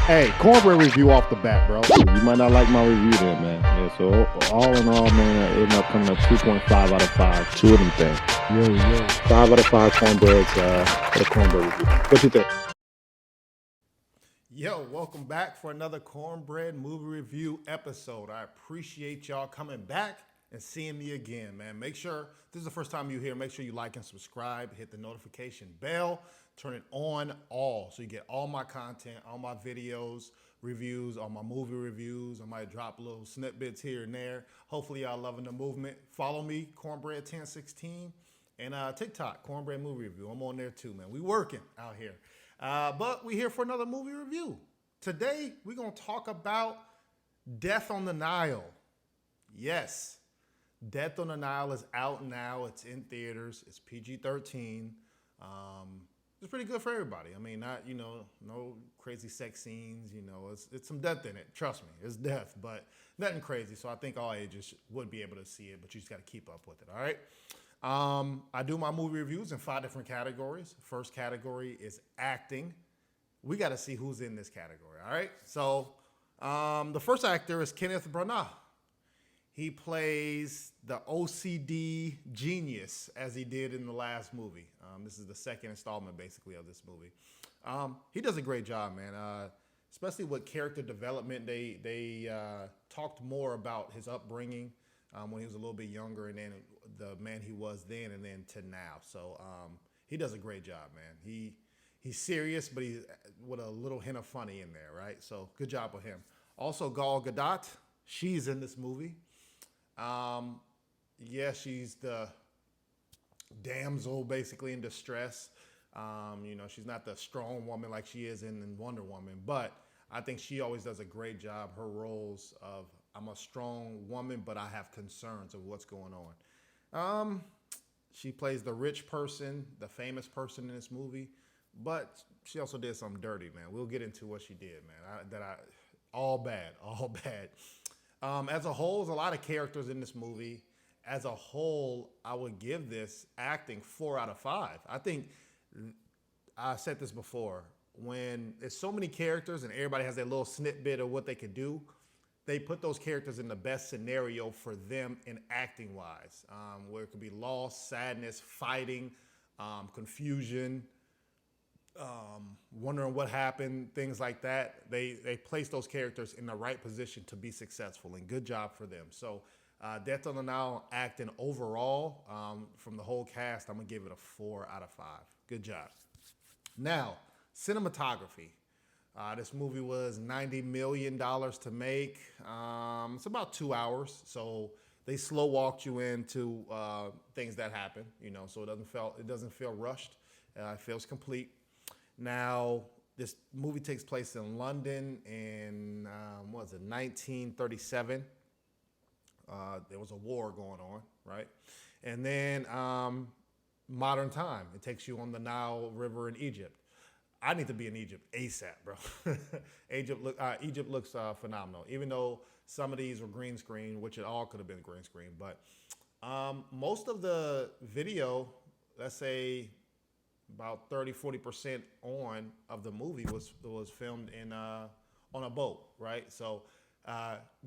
Hey, Cornbread review off the bat, bro. You might not like my review then, man. Yeah, so all in all, man, I ended up coming up 2.5 out of 5. Two of them things. Yo. 5 out of 5 cornbreads for the cornbread review. What you think? Yo, welcome back for another Cornbread movie review episode. I appreciate y'all coming back and seeing me again, man. Make sure, if this is the first time you're here, make sure you like and subscribe, hit the notification bell, turn it on all so you get all my content, all my videos, reviews, all my movie reviews. I might drop little snippets here and there. Hopefully y'all loving the movement. Follow me, Cornbread1016, and TikTok, Cornbread Movie Review. I'm on there too, man. We working out here. But we're here for another movie review. Today, we're going to talk about Death on the Nile. Yes, Death on the Nile is out now. It's in theaters. It's PG-13. It's pretty good for everybody. I mean, not, no crazy sex scenes. It's some death in it. Trust me, it's death, but nothing crazy. So I think all ages would be able to see it, but you just got to keep up with it, all right? I do my movie reviews in 5 different categories. First category is acting. We got to see who's in this category, all right? So the first actor is Kenneth Branagh. He plays the OCD genius as he did in the last movie. This is the second installment, basically, of this movie. He does a great job, man. Especially with character development. They talked more about his upbringing when he was a little bit younger, and then the man he was then, and then to now. So he does a great job, man. He's serious, but he's with a little hint of funny in there, right? So good job with him. Also, Gal Gadot, she's in this movie. She's the damsel basically in distress. She's not the strong woman like she is in Wonder Woman, but I think she always does a great job. Her roles of I'm a strong woman, but I have concerns of what's going on. She plays the rich person, the famous person in this movie, but she also did something dirty, man. We'll get into what she did, man. All bad. As a whole, there's a lot of characters in this movie. As a whole, I would give this acting 4 out of 5. I think I said this before. When there's so many characters and everybody has their little snippet of what they could do, they put those characters in the best scenario for them in acting wise, where it could be loss, sadness, fighting, confusion, wondering what happened, things like that. They place those characters in the right position to be successful, and good job for them. So Death on the Nile acting overall, from the whole cast, I'm going to give it a 4 out of 5. Good job. Now, cinematography. This movie was $90 million to make. It's about 2 hours, so they slow walked you into things that happen, so it doesn't feel rushed. It feels complete. Now, this movie takes place in London in 1937. There was a war going on, right? And then modern time. It takes you on the Nile River in Egypt. I need to be in Egypt ASAP, bro. Egypt looks phenomenal, even though some of these were green screen, which it all could have been green screen. But most of the video, let's say about 30-40% of the movie was filmed on a boat, right? So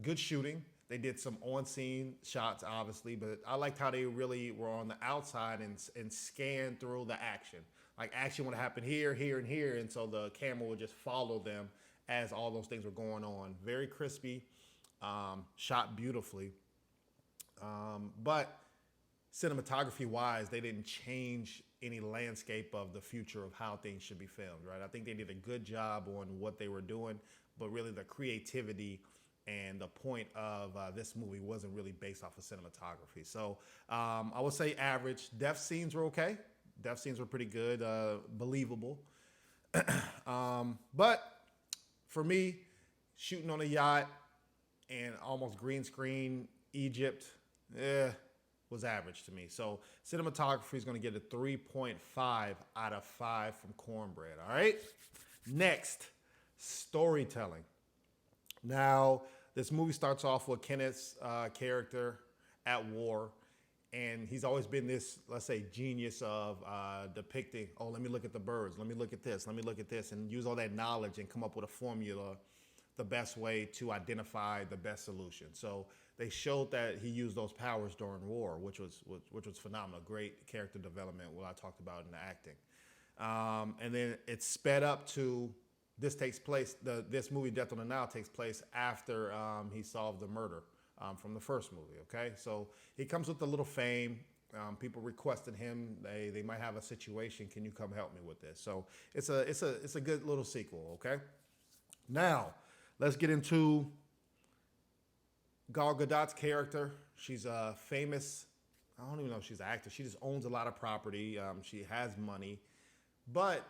good shooting. They did some on-scene shots, obviously, but I liked how they really were on the outside and scanned through the action. Like action would happen here, here, and here, and so the camera would just follow them as all those things were going on. Very crispy, shot beautifully. But cinematography-wise, they didn't change any landscape of the future of how things should be filmed, right? I think they did a good job on what they were doing, but really the creativity and the point of this movie wasn't really based off of cinematography. So I would say average. Death scenes were okay. Death scenes were pretty good, believable. But for me, shooting on a yacht and almost green screen Egypt, was average to me. So cinematography is going to get a 3.5 out of 5 from Cornbread, all right? Next, storytelling. Now, this movie starts off with Kenneth's character at war, And he's always been this, let's say, genius of depicting, oh, let me look at the birds, let me look at this, let me look at this, and use all that knowledge and come up with a formula, the best way to identify the best solution. So they showed that he used those powers during war, which was phenomenal. Great character development, what I talked about in the acting. And then it sped up to this takes place. This movie, Death on the Nile, takes place after he solved the murder from the first movie. Okay, so he comes with a little fame. People requested him. They might have a situation. Can you come help me with this? So it's a good little sequel. Okay, now let's get into Gal Gadot's character. She's a famous. I don't even know if she's an actor. She just owns a lot of property. She has money, but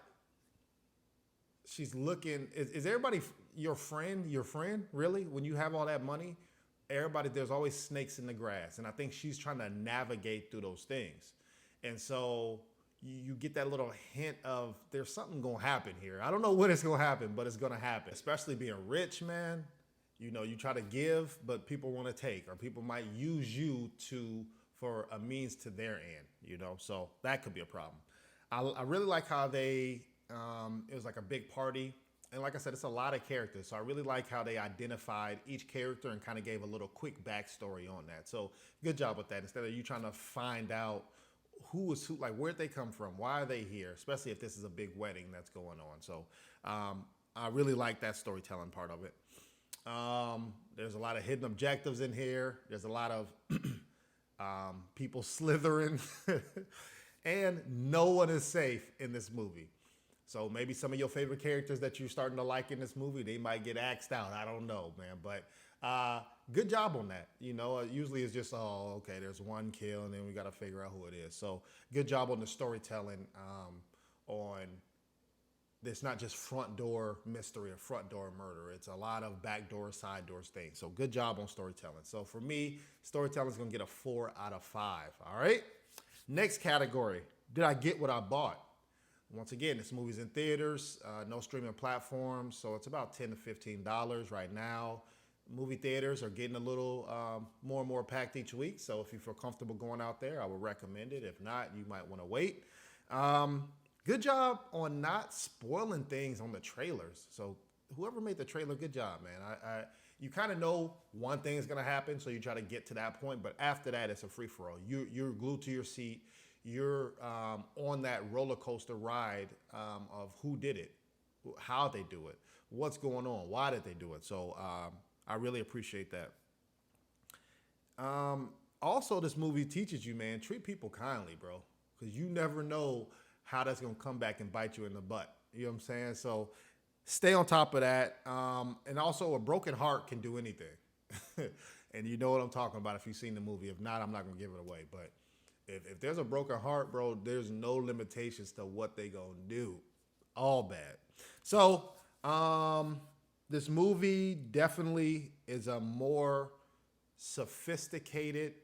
she's looking. Is everybody your friend? Your friend, really? When you have all that money, everybody, there's always snakes in the grass, and I think she's trying to navigate through those things, and so you get that little hint of there's something gonna happen here. I don't know when it's gonna happen, but it's gonna happen. Especially being rich, man. You know, you try to give, but people want to take, or people might use you for a means to their end. You know, so that could be a problem. I really like how it was like a big party. And like I said, it's a lot of characters. So I really like how they identified each character and kind of gave a little quick backstory on that. So good job with that. Instead of you trying to find out who is who, like where'd they come from? Why are they here? Especially if this is a big wedding that's going on. So I really like that storytelling part of it. There's a lot of hidden objectives in here. There's a lot of people slithering. And no one is safe in this movie. So maybe some of your favorite characters that you're starting to like in this movie, they might get axed out. I don't know, man. But good job on that. You know, usually it's just, oh, okay, there's one kill, and then we got to figure out who it is. So good job on the storytelling on it's not just front door mystery or front door murder. It's a lot of back door, side doors things. So good job on storytelling. So for me, storytelling is going to get a 4 out of 5. All right. Next category. Did I get what I bought? Once again, this movie's in theaters, no streaming platforms, so it's about $10 to $15 right now. Movie theaters are getting a little more and more packed each week, so if you feel comfortable going out there, I would recommend it. If not, you might want to wait. Good job on not spoiling things on the trailers. So whoever made the trailer, good job, man. You kind of know one thing is going to happen, so you try to get to that point, but after that, it's a free-for-all. You're glued to your seat. You're on that roller coaster ride of who did it, how they do it, what's going on, why did they do it. So I really appreciate that. Also, this movie teaches you, man, treat people kindly, bro, because you never know how that's going to come back and bite you in the butt. You know what I'm saying? So stay on top of that. And also, a broken heart can do anything. And you know what I'm talking about if you've seen the movie. If not, I'm not going to give it away. But if there's a broken heart, bro, there's no limitations to what they gonna do. All bad. So this movie definitely is a more sophisticated,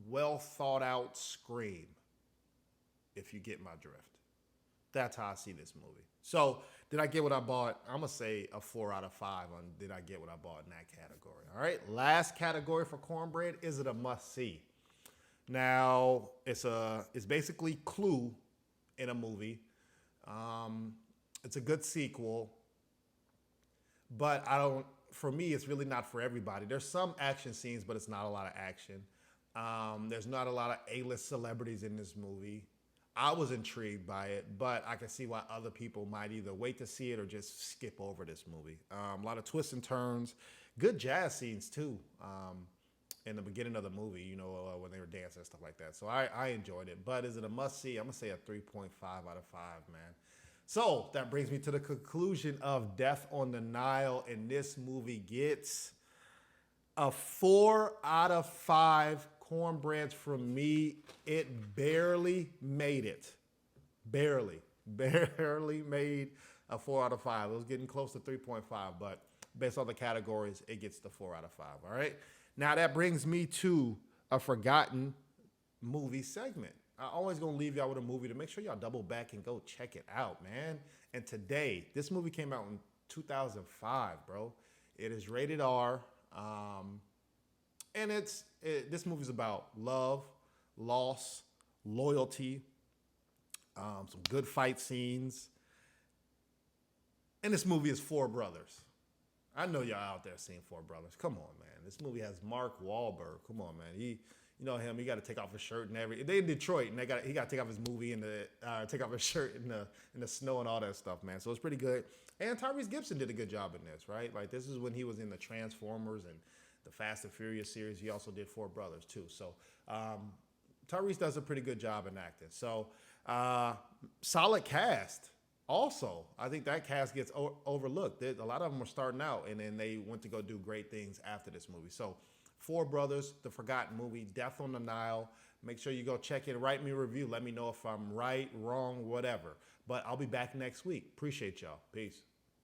well thought out Scream, if you get my drift. That's how I see this movie. So did I get what I bought? I'm gonna say a 4 out of 5 on did I get what I bought in that category. All right, last category for Cornbread, is it a must see? Now, it's basically Clue in a movie. It's a good sequel, but for me, it's really not for everybody. There's some action scenes, but it's not a lot of action. There's not a lot of A-list celebrities in this movie. I was intrigued by it, but I can see why other people might either wait to see it or just skip over this movie. A lot of twists and turns. Good jazz scenes, too. In the beginning of the movie, you know, when they were dancing and stuff like that. So I enjoyed it. But is it a must-see? I'm going to say a 3.5 out of 5, man. So that brings me to the conclusion of Death on the Nile. And this movie gets a 4 out of 5 Cornbreads from me. It barely made it. Barely made a 4 out of 5. It was getting close to 3.5. But based on the categories, it gets the 4 out of 5. All right? Now that brings me to a forgotten movie segment. I always gonna leave y'all with a movie to make sure y'all double back and go check it out, man. And today, this movie came out in 2005, bro. It is rated R. And this movie's about love, loss, loyalty, some good fight scenes. And this movie is Four Brothers. I know y'all out there seeing Four Brothers. Come on, man. This movie has Mark Wahlberg. Come on, man. You know him. He got to take off his shirt and everything. They in Detroit, and he got to take off his movie and take off his shirt in the snow and all that stuff, man. So it's pretty good. And Tyrese Gibson did a good job in this, right? Like this is when he was in the Transformers and the Fast and Furious series. He also did Four Brothers too. So Tyrese does a pretty good job in acting. So solid cast. Also, I think that cast gets overlooked. A lot of them were starting out, and then they went to go do great things after this movie. So, Four Brothers, the forgotten movie, Death on the Nile. Make sure you go check it. Write me a review. Let me know if I'm right, wrong, whatever. But I'll be back next week. Appreciate y'all. Peace.